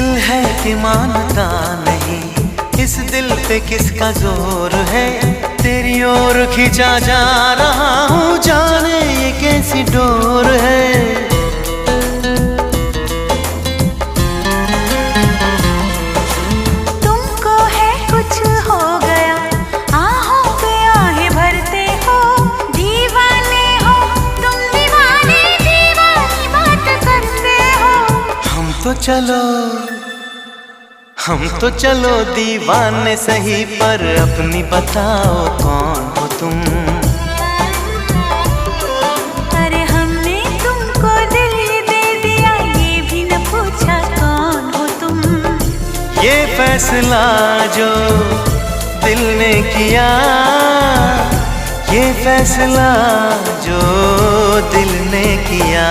दिल है कि मानता नहीं, इस दिल पे किसका जोर है। तेरी ओर खींचा जा रहा हूँ, जाने ये कैसी डोर है। तुमको है कुछ हो गया, आहों पे आहें भरते हो। दीवाने हो तुम, दीवाने दीवानी बात करते हो। हम तो चलो दीवाने सही, पर अपनी बताओ कौन हो तुम। अरे हमने तुमको दिल ही दे दिया, ये भी न पूछा कौन हो तुम। ये फैसला जो दिल ने किया, ये फैसला जो दिल ने किया।